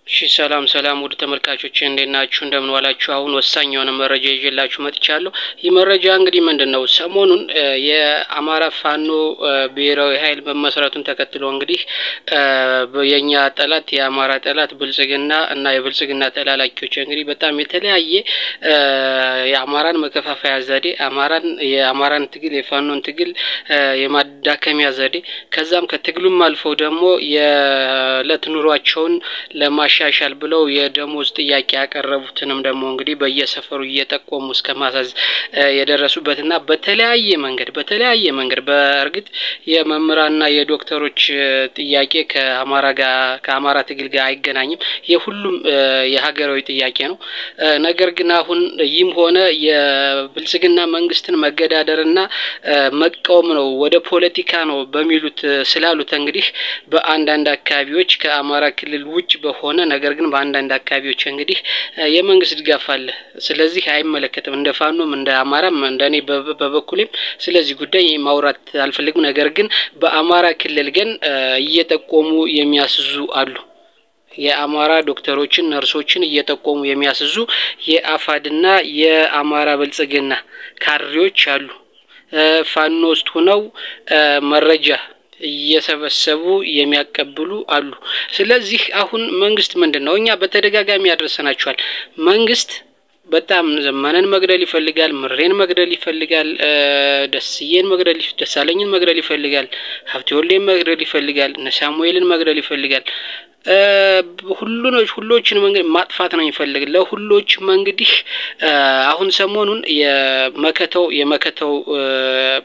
ሰላም ሰላም ወደ ተመልካቾች እንደናችሁ እንደምን ዋላችሁ አሁን ወሳኝ የሆነ መረጃ ይዤላችሁ መጥቻለሁ ይህ መረጃ እንግዲህ ምንድነው ሰሞኑን የአማራ ፋኖ ብሔራዊ ኃይል መመስረቱን ተከትሎ እንግዲህ የኛ ጠላት የአማራ ጠላት ብልጽግና እና የብልጽግና ተላላኪዎች እንግዲህ በጣም የተለያየ የአማራን መከፋፈያ ዘዴ የአማራን ትግል የፋኖን ትግል የማዳከሚያ ዘዴ ከዛም ከትግሉም አልፈው ደግሞ የዕለት ኑሯቸውን ለማሻሻል ብለው የደሞዝ ጥያቄ ያቀረቡትንም ደግሞ እንግዲህ በየሰፈሩ እየጠቆሙ እስከማሳዝ የደረሱበትና በተለያየ መንገድ በእርግጥ የመምህራንና የዶክተሮች ጥያቄ ከአማራ ትግል ጋር አይገናኝም የሁሉም የሀገራዊ ጥያቄ ነው ነገር ግን አሁን ይም ሆነ የብልጽግና መንግስትን መገዳደርና መቃወም ነው ወደ ፖለቲካ ነው በሚሉት ስላሉት እንግዲህ በአንዳንድ አካባቢዎች ከአማራ ክልል ውጭ በሆነ ነገር ግን በአንዳንድ አካባቢዎች እንግዲህ የመንግስት ድጋፍ አለ ስለዚህ አይመለከትም እንደ ፋኖም እንደ አማራም እንደኔ በበኩሌም ስለዚህ ጉዳይ ማውራት አልፈልግም ነገር ግን በአማራ ክልል ግን እየተቆሙ የሚያስዙ አሉ የአማራ ዶክተሮችን ነርሶችን እየተቆሙ የሚያስዙ የአፋድና የአማራ ብልጽግና ካድሬዎች አሉ ፋኖ ውስጥ ሆነው መረጃ እየሰበሰቡ የሚያቀብሉ አሉ ስለዚህ አሁን መንግስት ምንድነው እኛ በተደጋጋሚ ያደረሰናቸዋል መንግስት በጣም ዘመነን መግደል ይፈልጋል ምሬን መግደል ይፈልጋል ደስየን መግደል ደሳለኝን መግደል ይፈልጋል ሀብቴወልዴን መግደል ይፈልጋል ነሳሙኤልን መግደል ይፈልጋል ሁሉችን መንገድ ማጥፋት ነው የሚፈልግ ለሁሉች መንገዲህ አሁን ሰሞኑን የመከተው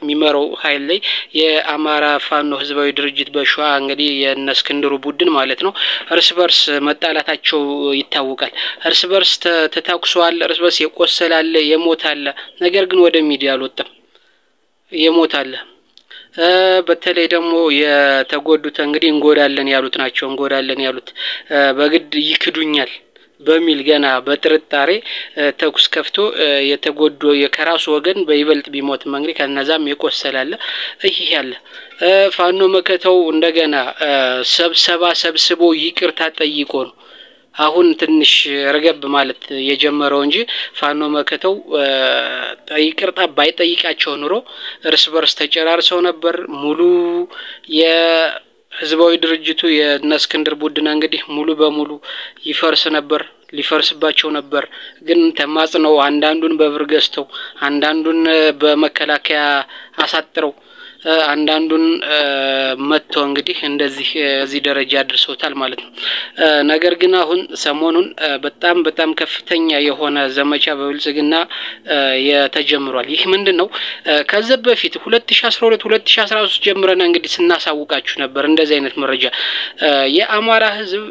ሚመረው ኃይል ላይ የአማራ ፋኖ ህዝባዊ ድርጅት በሸዋ እንግዲህ የነስክንድሩ ቡድን ማለት ነው እርስ በርስ መጣላታቸው ይታወቃል እርስ በርስ ተታኩሷል እርስ በርስ የቆሰላል የሞታል ነገር ግን ወደ ሚዲያ አልወጣም የሞታል በተለይ ደግሞ የተጎዱት እንግዲህ እንጎዳለን ያሉት በግድ ይክዱኛል በሚል ገና በጥርጣሬ ተኩስ ከፍቶ የተጎዱ የከራሱ ወገን በይበልጥ ቢሞት እንግዲህ ከነዛም የቆሰላል ይሄ ያለ ፋኖ መከተው እንደገና ሰብስቦ ይቅርታ ጠይቆ ነው አሁን ትንሽ ረገብ ማለት የጀመረው እንጂ ፋኖ መከተው ይቅርታ ባይጠይቃቸው ኑሮ እርስ በርስ ተጨራርሰው ነበር ሙሉ የህዝባዊ ድርጅቱ የነስክንድር ቡድን እንግዲህ ሙሉ በሙሉ ይፈርስ ነበር ሊፈርስባቸው ነበር ግን ተማጽነው አንዳንዱን በብር ገዝተው አንዳንዱን በመከላከያ አሳጥረው አንዳንዱን መጥቶ እንግዲህ እንደዚህ እዚህ ደረጃ አድርሰውታል ማለት ነው ነገር ግን አሁን ሰሞኑን በጣም ከፍተኛ የሆነ ዘመቻ በብልጽግና የተጀምሯል ይህ ምንድነው ከዚህ በፊት 2012 2013 ጀምረን እንግዲህ ስናሳውቃችሁ ነበር እንደዚህ አይነት መረጃ የአማራ ህዝብ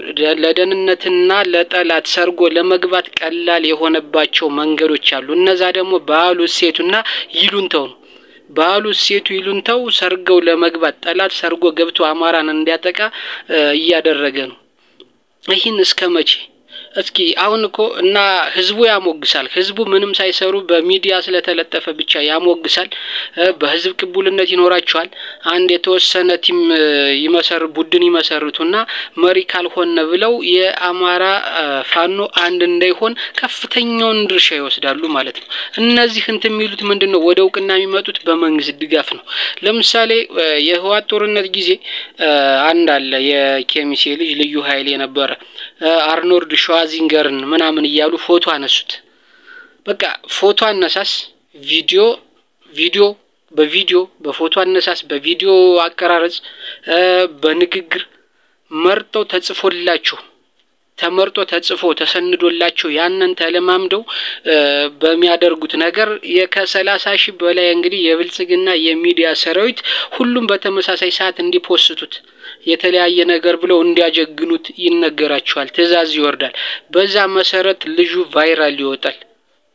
ለደህንነትና ለጠላት ሰርጎ ለመግባት ቀላል የሆነባቸው መንገዶች አሉ እነዛ ደግሞ ባሉ ሴቱና ይሉንተው ባሉ ሴቱ ይሉንተው ሰርገው ለመግባት ጠላት ሰርጎ ገብቶ አማራን እንዲያጠቃ እያደረገ ነው ይህን እስከመቼ እስኪ አሁን እኮ እና ህዝቡ ያሞግሳል ህዝቡ ምንም ሳይሰሩ በሚዲያ ስለተለጠፈ ብቻ ያሞግሳል በህዝብ ቅቡልነት ይኖራቸዋል አንድ የተወሰነ ቲም ቡድን ይመሰርቱና መሪ ካልሆነ ብለው የአማራ ፋኖ አንድ እንዳይሆን ከፍተኛውን ድርሻ ይወስዳሉ ማለት ነው እነዚህ የሚሉት ምንድነው ወደ እውቅና የሚመጡት በመንግስት ድጋፍ ነው ለምሳሌ የህዋት ጦርነት ጊዜ አንድ አለ የኬሚሴ ልጅ ልዩ ኃይል የነበረ አርኖልድ ሸዋዚንገርን ምናምን ይያሉ ፎቶ አነሱት በቃ ፎቶ አነሳስ ቪዲዮ በፎቶ አነሳስ በቪዲዮ አቀራረጽ በንግግር መርጠው ተጽፎ ተሰንዶላቸው ያንን ተለማምደው በሚያደርጉት ነገር ከ30,000 በላይ እንግዲህ የብልጽግና የሚዲያ ሰራዊት ሁሉም በተመሳሳይ ሰዓት እንዲፖስቱት የተለያየ ነገር ብለው እንዲያጀግኑት ይነገራቸዋል ትዕዛዝ ይወርዳል በዛ መሰረት ልጁ ቫይራል ይወጣል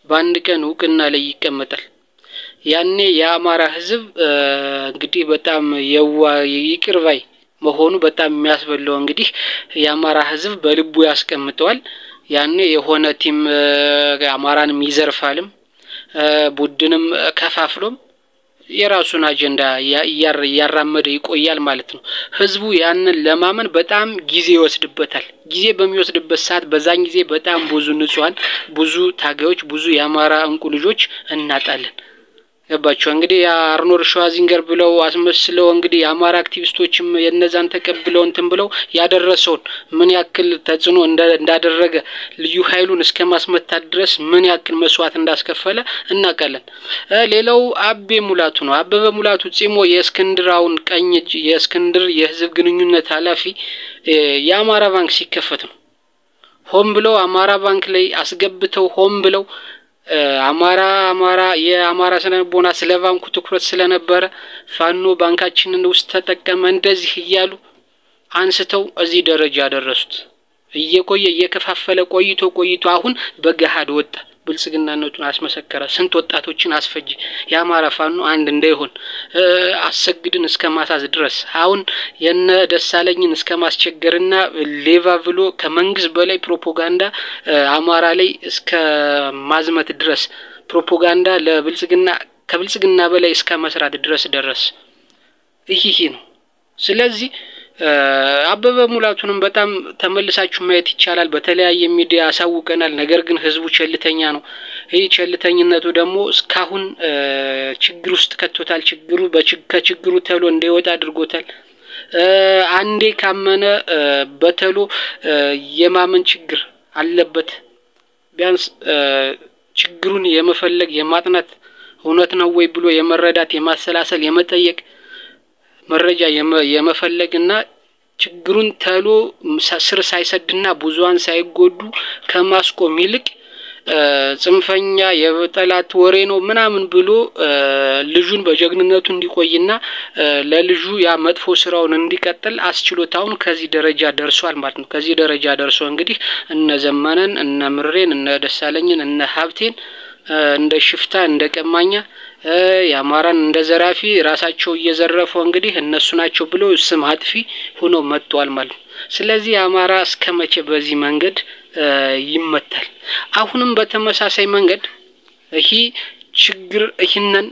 በአንድ ቀን እውቅና ላይ ይቀመጣል ያኔ የአማራ ህዝብ እንግዲህ በጣም ይቅርባይ መሆኑ በጣም የሚያስበለው እንግዲህ የአማራ ህዝብ በልቡ ያስቀምጠዋል ያኔ የሆነ ቲም አማራንም ይዘርፋልም ቡድንም ከፋፍሎም የራሱን አጀንዳ ያራመደ ይቆያል ማለት ነው። ህዝቡ ያንን ለማመን በጣም ጊዜ ይወስድበታል። ጊዜ በሚወስድበት ሰዓት በዛን ጊዜ በጣም ብዙ ንጹሃን፣ ብዙ ታጋዮች፣ ብዙ የአማራ እንቁ ልጆች እናጣለን። ገባችሁ እንግዲህ አርኖልድ ሸዋዚንገር ብለው አስመስለው እንግዲህ የአማራ አክቲቪስቶችም የነዛን ተቀብለው እንትን ብለው ያደረሰውን ምን ያክል ተጽዕኖ እንዳደረገ ልዩ ኃይሉን እስከማስመታት ድረስ ምን ያክል መስዋዕት እንዳስከፈለ እናውቃለን። ሌላው አቤ ሙላቱ ነው። አበበ ሙላቱ ጺሞ የእስክንድራውን ቀኝ እጅ የእስክንድር የህዝብ ግንኙነት ኃላፊ የአማራ ባንክ ሲከፈት ነው ሆም ብለው አማራ ባንክ ላይ አስገብተው ሆም ብለው አማራ የአማራ ሰነቦና ስለ ባንኩ ትኩረት ስለነበረ ፋኖ ባንካችንን ውስጥ ተጠቀመ እንደዚህ እያሉ አንስተው እዚህ ደረጃ ያደረሱት። እየቆየ እየከፋፈለ ቆይቶ አሁን በገሃድ ወጣ። ብልጽግናነቱን አስመሰከረ። ስንት ወጣቶችን አስፈጅ። የአማራ ፋኖ አንድ እንዳይሆን አሰግድን እስከማሳዝ ድረስ አሁን የነ ደሳለኝን እስከማስቸገርና ሌቫ ብሎ ከመንግስት በላይ ፕሮፓጋንዳ አማራ ላይ እስከ ማዝመት ድረስ ፕሮፓጋንዳ ለብልጽግና ከብልጽግና በላይ እስከ መስራት ድረስ ደረስ። ይሄ ነው። ስለዚህ አበበ ሙላቱንም በጣም ተመልሳችሁ ማየት ይቻላል። በተለያየ ሚዲያ አሳውቀናል። ነገር ግን ህዝቡ ቸልተኛ ነው። ይሄ ቸልተኝነቱ ደግሞ እስካሁን ችግር ውስጥ ከቶታል። ከችግሩ ተሎ እንዳይወጣ አድርጎታል። አንዴ ካመነ በተሎ የማመን ችግር አለበት። ቢያንስ ችግሩን የመፈለግ የማጥናት እውነት ነው ወይ ብሎ የመረዳት የማሰላሰል የመጠየቅ መረጃ የመፈለግና ችግሩን ተሎ ስር ሳይሰድና ብዙዋን ሳይጎዱ ከማስቆም ይልቅ ጽንፈኛ የጠላት ወሬ ነው ምናምን ብሎ ልጁን በጀግንነቱ እንዲቆይና ለልጁ ያ መጥፎ ስራውን እንዲቀጥል አስችሎታውን ከዚህ ደረጃ ደርሷል ማለት ነው። ከዚህ ደረጃ ደርሶ እንግዲህ እነ ዘመነን እነ ምሬን እነ ደሳለኝን እነ ሀብቴን እንደ ሽፍታ እንደ ቀማኛ ያማራን እንደ ዘራፊ ራሳቸው እየዘረፉ እንግዲህ እነሱ ናቸው ብሎ ስም አጥፊ ሆኖ መጥቷል ማለት ነው። ስለዚህ አማራ እስከመቼ በዚህ መንገድ ይመታል? አሁንም በተመሳሳይ መንገድ ይሄ ችግር ይህንን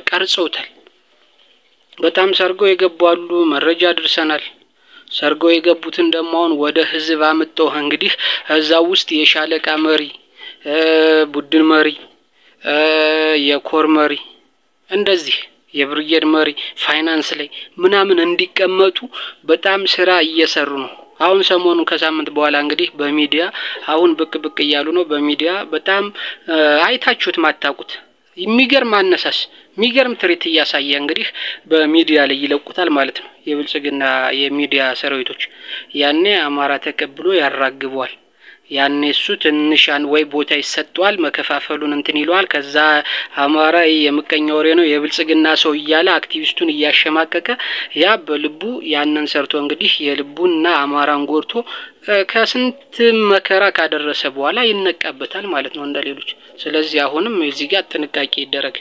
ቀርጸውታል። በጣም ሰርገው የገባሉ መረጃ ድርሰናል። ሰርገው የገቡትን ደግሞ አሁን ወደ ህዝብ አመጣው እንግዲህ እዛው ውስጥ የሻለቃ መሪ ቡድን መሪ የኮር መሪ እንደዚህ የብርጌድ መሪ ፋይናንስ ላይ ምናምን እንዲቀመጡ በጣም ስራ እየሰሩ ነው። አሁን ሰሞኑን ከሳምንት በኋላ እንግዲህ በሚዲያ አሁን ብቅ እያሉ ነው። በሚዲያ በጣም አይታችሁት ማታቁት የሚገርም አነሳስ የሚገርም ትርኢት እያሳየ እንግዲህ በሚዲያ ላይ ይለቁታል ማለት ነው። የብልጽግና የሚዲያ ሰራዊቶች ያኔ አማራ ተቀብሎ ያራግቧል። ያኔ እሱ ትንሻን ወይ ቦታ ይሰጣል መከፋፈሉን እንትን ይሏል። ከዛ አማራ የምቀኛ ወሬ ነው የብልጽግና ሰው እያለ አክቲቪስቱን እያሸማቀቀ ያ በልቡ ያንን ሰርቶ እንግዲህ የልቡና አማራን ጎርቶ ከስንት መከራ ካደረሰ በኋላ ይነቃበታል ማለት ነው እንደሌሎች። ስለዚህ አሁንም እዚህ ጋር ጥንቃቄ ይደረግ።